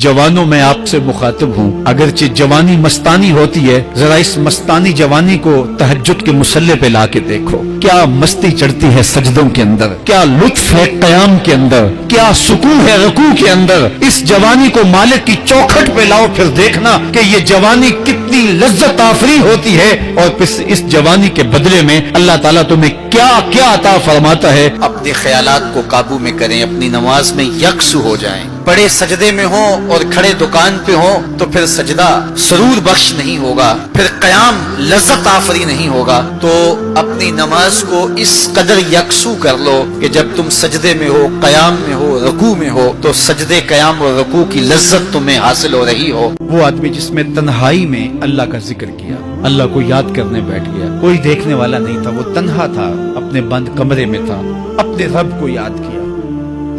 जवानों मैं आपसे मुखातिब हूँ, अगरचे जवानी मस्तानी होती है, जरा इस मस्तानी जवानी को तहज्जुद के मुसल्ले पे लाके देखो। क्या मस्ती चढ़ती है सजदों के अंदर, क्या लुत्फ है क़याम के अंदर, क्या सुकून है रुकू के अंदर। इस जवानी को मालिक की चौखट पे लाओ, फिर देखना कि ये जवानी कितनी लज्जत आफरी होती है, और फिर इस जवानी के बदले में अल्लाह ताला तुम्हें क्या क्या अता फरमाता है। अपने ख्यालात को काबू में करें, अपनी नमाज में यकसु हो जाएं। बड़े सजदे में हो और खड़े दुकान पे हो तो फिर सजदा सरूर बख्श नहीं होगा, फिर क़याम लज्जत आफरी नहीं होगा। तो अपनी नमाज को इस कदर यकसु कर लो कि जब तुम सजदे में हो, क़याम में हो, रुकू में हो, तो सजदे क़याम और रुकू की लज्जत तुम्हें हासिल हो रही हो। वो आदमी जिसमें तन्हाई में अल्लाह का जिक्र किया, अल्लाह को याद करने बैठ गया, कोई देखने वाला नहीं था, वो तन्हा था, अपने बंद कमरे में था, अपने रब को याद किया।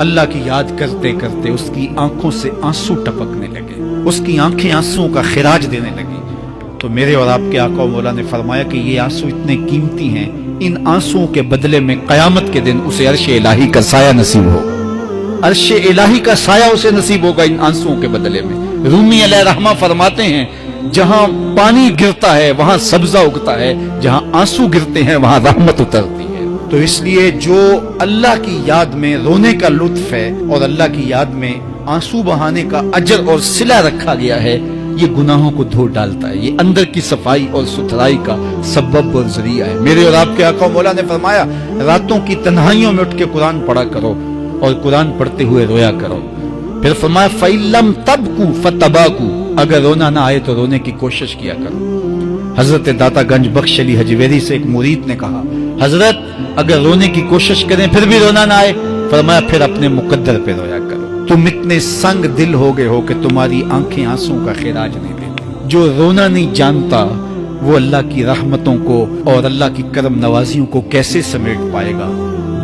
अल्लाह की याद करते करते उसकी आंखों से आंसू टपकने लगे, उसकी आंखें आंसुओं का खिराज देने लगी। तो मेरे और आपके आका और मौला ने फरमाया कि ये आंसू इतने कीमती हैं, इन आंसुओं के बदले में कयामत के दिन उसे अर्श इलाही का साया नसीब होगा। अर्श इलाही का साया उसे नसीब होगा इन आंसुओं के बदले में। रूमी अलैहि रहमा फरमाते हैं, जहां पानी गिरता है वहां सब्जा उगता है, जहां आंसू गिरते हैं वहां रहमत उतरती है। तो इसलिए जो अल्लाह की याद में रोने का लुत्फ है और अल्लाह की याद में आंसू बहाने का अजर और सिला रखा गया है, ये गुनाहों को धो डालता है, ये अंदर की सफाई और सुथराई का सबब और जरिया है। मेरे और आपके आका मौला ने फरमाया, रातों की तन्हाइयों में उठ के कुरान पढ़ा करो और कुरान पढ़ते हुए रोया करो। फिर फरमाया, फ़इल्लम तबकू फतबाकू, अगर रोना ना आए तो रोने की कोशिश किया करो। हजरत दाता गंज बख्श अली हजवेरी से एक मुरीद ने कहा, हजरत अगर रोने की कोशिश करें फिर भी रोना ना आए, फरमाया फिर अपने मुकद्दर पे रोया करो। तुम इतने संग दिल हो गए हो कि तुम्हारी आंखें आंसुओं का खिराज नहीं देती। जो रोना नहीं जानता वो अल्लाह की रहमतों को और अल्लाह की करम नवाजियों को कैसे समेट पाएगा।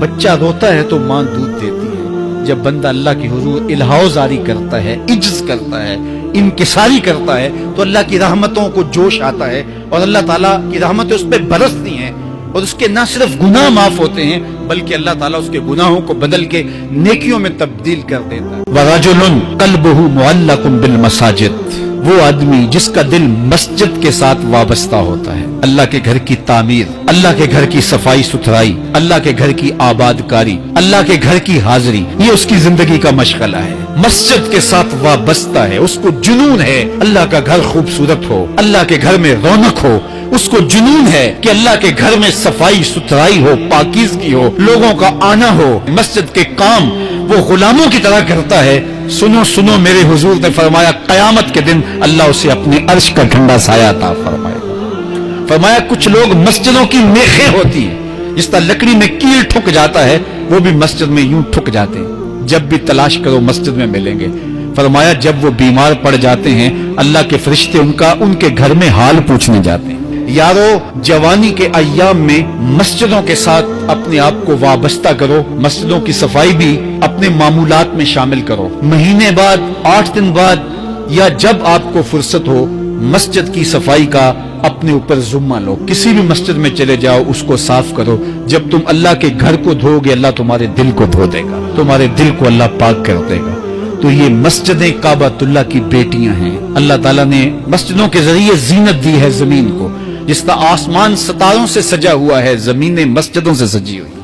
बच्चा रोता है तो मां दूध देती है, जब बंदा अल्लाह की हुजूर इल्हाओ जारी करता है, इज्ज करता है, इनकिसारी करता है, तो अल्लाह की रहमतों को जोश आता है और अल्लाह ताला की रहमतें उस पर बरसती हैं और उसके न सिर्फ गुनाह माफ होते हैं बल्कि अल्लाह ताला उसके गुनाहों को बदल के नेकियों में तब्दील कर देता है। वरजुलुन क़ल्बुहु मुअल्लकुन बिल मसाजिद, वो आदमी जिसका दिल मस्जिद के साथ वाबस्ता होता है। अल्लाह के घर की तामीर, अल्लाह के घर की सफाई सुथराई, अल्लाह के घर की आबादकारी, अल्लाह के घर की हाजिरी, ये उसकी जिंदगी का मशगला है। मस्जिद के साथ वाबस्ता है, उसको जुनून है अल्लाह का घर खूबसूरत हो, अल्लाह के घर में रौनक हो, उसको जुनून है कि अल्लाह के घर में सफाई सुथराई हो, पाकीज़गी हो, लोगों का आना हो। मस्जिद के काम वो गुलामों की तरह करता है। सुनो सुनो, मेरे हुजूर ने फरमाया, कयामत के दिन अल्लाह उसे अपने अर्श का ठंडा साया अता फरमाएगा। फरमाया कुछ लोग मस्जिदों की मेखें होती है, जिस तरह लकड़ी में कील ठुक जाता है, वो भी मस्जिद में यूं ठुक जाते हैं, जब भी तलाश करो मस्जिद में मिलेंगे। फरमाया जब वो बीमार पड़ जाते हैं, अल्लाह के फरिश्ते उनके घर में हाल पूछने जाते हैं। यारो, जवानी के अय्याम में मस्जिदों के साथ अपने आप को वाबस्ता करो, मस्जिदों की सफाई भी अपने मामूलात में शामिल करो। महीने बाद, 8 दिन बाद, या जब आपको फुर्सत हो, मस्जिद की सफाई का अपने ऊपर जुम्मा लो। किसी भी मस्जिद में चले जाओ, उसको साफ करो। जब तुम अल्लाह के घर को धोगे, अल्लाह तुम्हारे दिल को धो देगा, तुम्हारे दिल को अल्लाह पाक कर देगा। तो ये मस्जिदें काबतुल्लाह की बेटियां हैं। अल्लाह ताला ने मस्जिदों के जरिए जीनत दी है जमीन को, जिस तरह आसमान सितारों से सजा हुआ है, जमीनें मस्जिदों से सजी हुई।